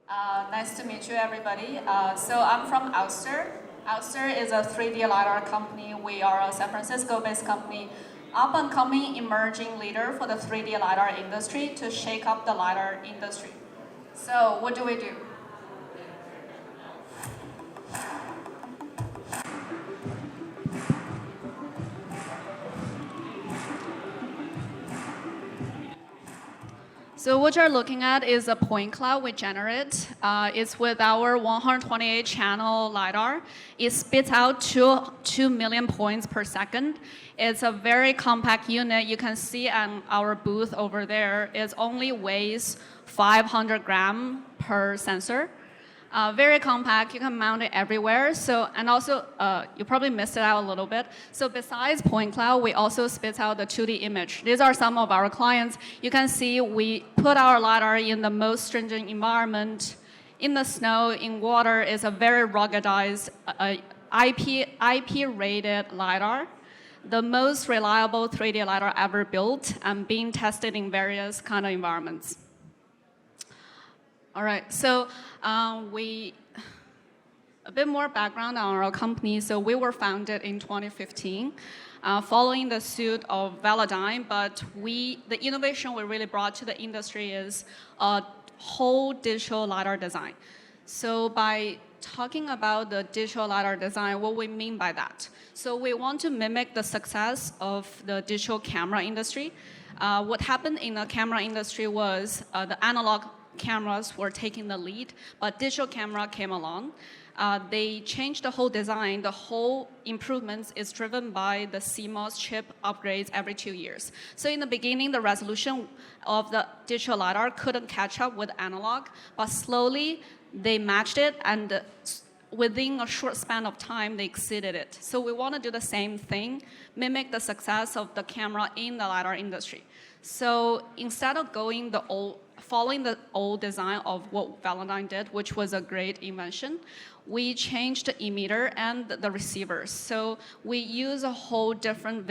Nice to meet you, everybody. So I'm from Ouster. Ouster is a 3D LiDAR company. We are a San Francisco-based company, up-and-coming emerging leader for the 3D LiDAR industry to shake up the LiDAR industry. So what do we do? So what you're looking at is a point cloud we generate. It's with our 128 channel LiDAR. It spits out 2 million points per second. It's a very compact unit. You can see on our booth over there. It only weighs 500 grams per sensor. Very compact, you can mount it everywhere. So, and also, you probably missed it out a little bit. So besides point cloud, we also spit out the 2D image. These are some of our clients. You can see we put our LiDAR in the most stringent environment. In the snow, in water, is a very ruggedized IP-rated LiDAR. The most reliable 3D LiDAR ever built and being tested in various kind of environments. All right, so a bit more background on our company. So we were founded in 2015, following the suit of Velodyne, but the innovation we really brought to the industry is a whole digital LiDAR design. So by talking about the digital LiDAR design, what we mean by that? So we want to mimic the success of the digital camera industry. What happened in the camera industry was the analog cameras were taking the lead, but digital camera came along. They changed the whole design. The whole improvements is driven by the CMOS chip upgrades every 2 years. So in the beginning, the resolution of the digital LiDAR couldn't catch up with analog, but slowly they matched it, and within a short span of time, they exceeded it. So we want to do the same thing, mimic the success of the camera in the LiDAR industry. So instead of following the old design of what Velodyne did, which was a great invention, we changed the emitter and the receivers. So we use a whole different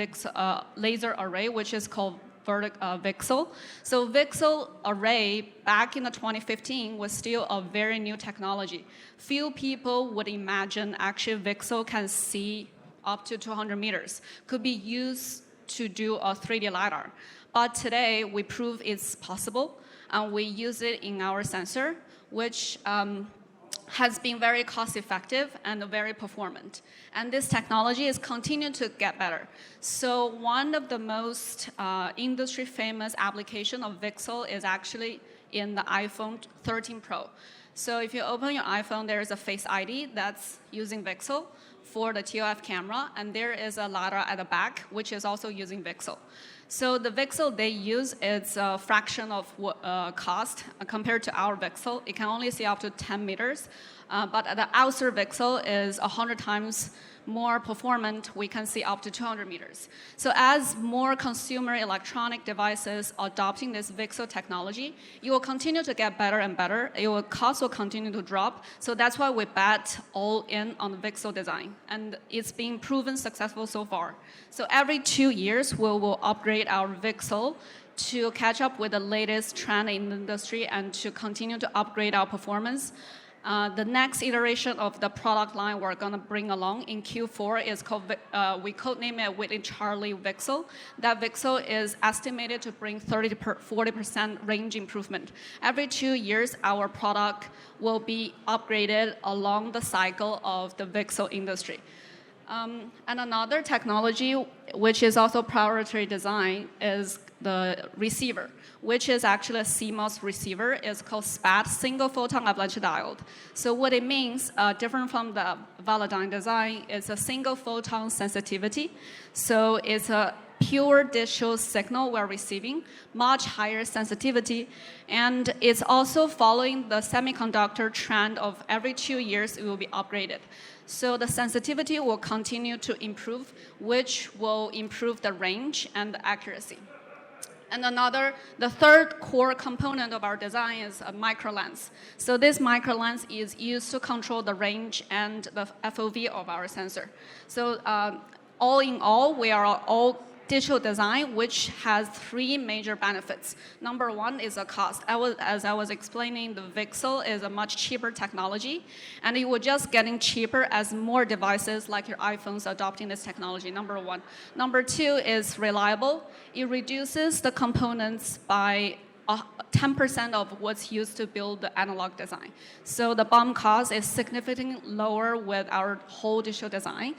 laser array, which is called VCSEL. So VCSEL array back in the 2015 was still a very new technology. Few people would imagine actually VCSEL can see up to 200 meters, could be used to do a 3D LiDAR. But today we prove it's possible, and we use it in our sensor, which has been very cost-effective and very performant. And this technology is continuing to get better. So one of the most industry-famous application of VCSEL is actually in the iPhone 13 Pro. So if you open your iPhone, there is a Face ID that's using VCSEL for the TOF camera, and there is a LiDAR at the back, which is also using VCSEL. So the VCSEL they use is a fraction of cost compared to our VCSEL. It can only see up to 10 meters, but the Ouster VCSEL is 100 times more performant. We can see up to 200 meters. So as more consumer electronic devices are adopting this VCSEL technology, it will continue to get better and better. Cost will continue to drop. So that's why we bet all in on the VCSEL design. And it's been proven successful so far. So every 2 years, we will upgrade our VCSEL to catch up with the latest trend in the industry and to continue to upgrade our performance. The next iteration of the product line we're going to bring along in Q4 is called, we codename it Whitley Charlie VCSEL. That VCSEL is estimated to bring 40% range improvement. Every 2 years, our product will be upgraded along the cycle of the VCSEL industry. And another technology, which is also proprietary design, is the receiver, which is actually a CMOS receiver. It's called SPAD, single photon avalanche diode. So what it means, different from the Velodyne design, is a single photon sensitivity. So it's a pure digital signal we're receiving, much higher sensitivity, and it's also following the semiconductor trend of every 2 years it will be upgraded. So the sensitivity will continue to improve, which will improve the range and the accuracy. And the third core component of our design is a microlens. So this microlens is used to control the range and the FOV of our sensor. So all in all, we are all digital design, which has three major benefits. Number one is the cost. As I was explaining, the VCSEL is a much cheaper technology, and it will just getting cheaper as more devices like your iPhones adopting this technology, number one. Number two is reliable. It reduces the components by 10% of what's used to build the analog design. So the BOM cost is significantly lower with our whole digital design.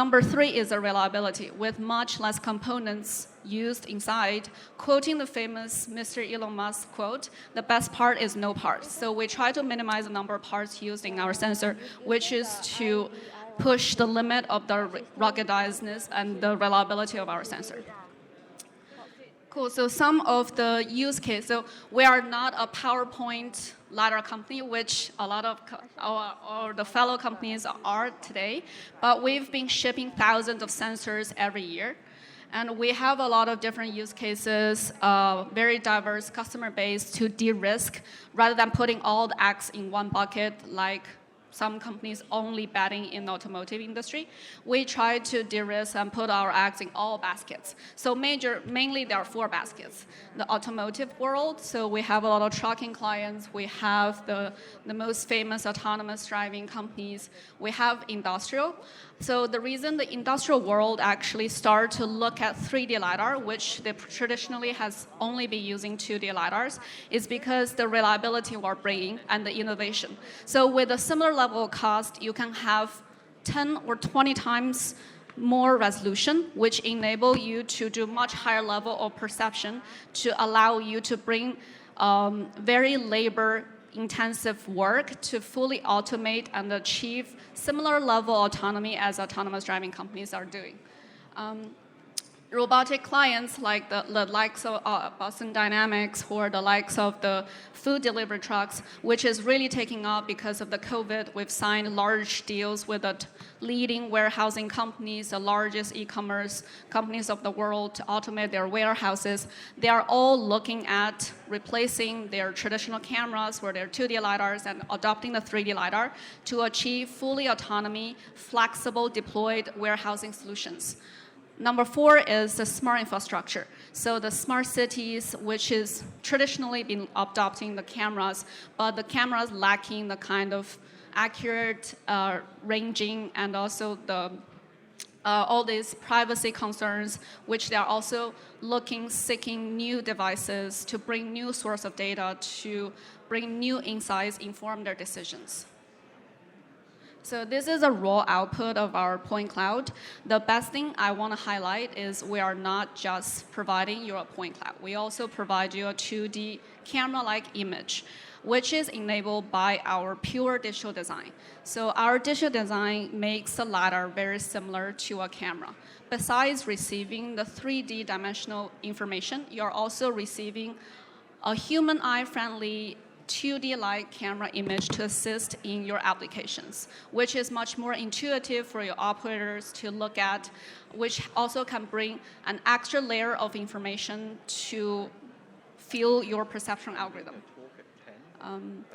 Number three is the reliability. With much less components used inside, quoting the famous Mr. Elon Musk quote, the best part is no parts. So we try to minimize the number of parts used in our sensor, which is to push the limit of the ruggedizedness and the reliability of our sensor. Cool, so some of the use cases. So we are not a PowerPoint LiDAR company, which a lot of or the fellow companies are today, but we've been shipping thousands of sensors every year. And we have a lot of different use cases, very diverse customer base to de-risk, rather than putting all the eggs in one bucket like some companies only betting in the automotive industry. We try to de-risk and put our eggs in all baskets. So mainly there are four baskets. The automotive world, so we have a lot of trucking clients. We have the most famous autonomous driving companies. We have industrial. So the reason the industrial world actually started to look at 3D LiDAR, which they traditionally has only been using 2D LiDARs, is because the reliability we're bringing and the innovation. So with a similar level of cost, you can have 10 or 20 times more resolution, which enable you to do much higher level of perception to allow you to bring very labor-intensive work to fully automate and achieve similar level of autonomy as autonomous driving companies are doing. Robotic clients like the likes of Boston Dynamics or the likes of the food delivery trucks, which is really taking off because of the COVID. We've signed large deals with the leading warehousing companies, the largest e-commerce companies of the world to automate their warehouses. They are all looking at replacing their traditional cameras or their 2D LiDARs and adopting the 3D LiDAR to achieve fully autonomy, flexible, deployed warehousing solutions. Number four is the smart infrastructure. So the smart cities, which is traditionally been adopting the cameras, but the cameras lacking the kind of accurate ranging and also the all these privacy concerns, which they are also seeking new devices to bring new source of data, to bring new insights, inform their decisions. So this is a raw output of our point cloud. The best thing I want to highlight is we are not just providing you a point cloud. We also provide you a 2D camera-like image, which is enabled by our pure digital design. So our digital design makes the LiDAR very similar to a camera. Besides receiving the 3D dimensional information, you're also receiving a human eye-friendly 2D-like camera image to assist in your applications, which is much more intuitive for your operators to look at, which also can bring an extra layer of information to fuel your perception algorithm.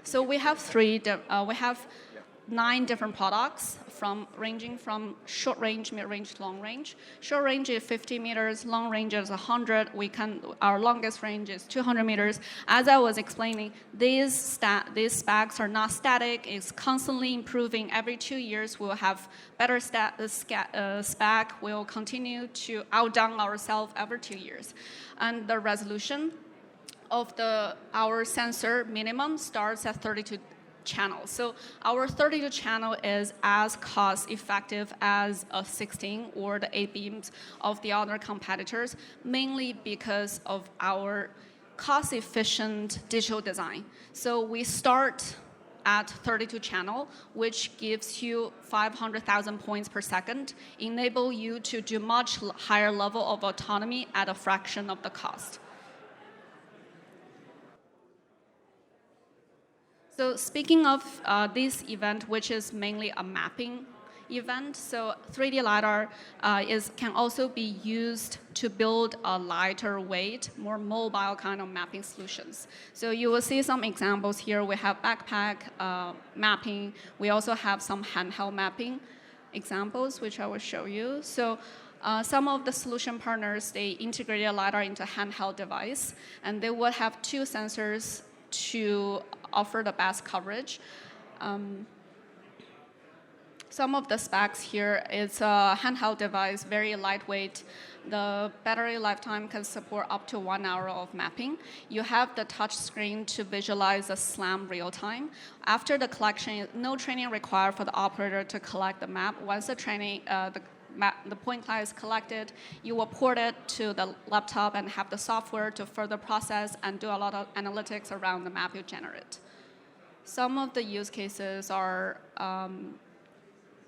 So we have 9 different products ranging from short range, mid range, long range. Short range is 50 meters, long range is 100. Our longest range is 200 meters. As I was explaining, these specs are not static. It's constantly improving. Every 2 years, we'll have better spec. We'll continue to outdone ourselves every 2 years. And the resolution of our sensor minimum starts at 32 channels. So our 32 channel is as cost effective as a 16 or the 8 beams of the other competitors, mainly because of our cost efficient digital design. So we start at 32 channel, which gives you 500,000 points per second, enable you to do much higher level of autonomy at a fraction of the cost. So speaking of this event, which is mainly a mapping event, so 3D LiDAR can also be used to build a lighter weight, more mobile kind of mapping solutions. So you will see some examples here. We have backpack mapping. We also have some handheld mapping examples, which I will show you. So Some of the solution partners, they integrated LiDAR into a handheld device, and they would have 2 sensors to offer the best coverage. Some of the specs here, it's a handheld device, very lightweight. The battery lifetime can support up to 1 hour of mapping. You have the touch screen to visualize the SLAM real time. After the collection, no training required for the operator to collect the map. Once the training, the point cloud is collected, you will port it to the laptop and have the software to further process and do a lot of analytics around the map you generate. Some of the use cases are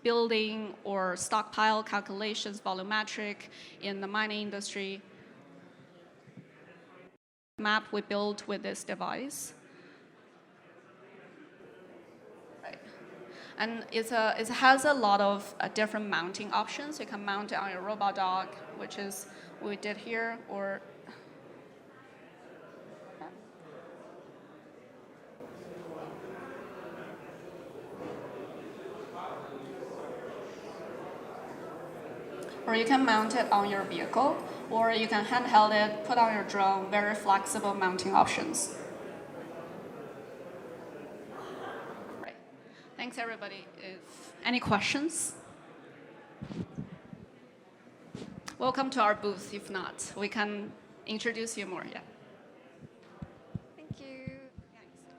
building or stockpile calculations, volumetric in the mining industry. Map we built with this device. Right. And it has a lot of different mounting options. You can mount it on your robot dog, which is what we did here, or you can mount it on your vehicle, or you can handheld it, put on your drone, very flexible mounting options. Right. Thanks, everybody. If any questions? Welcome to our booth. If not, we can introduce you more. Yeah.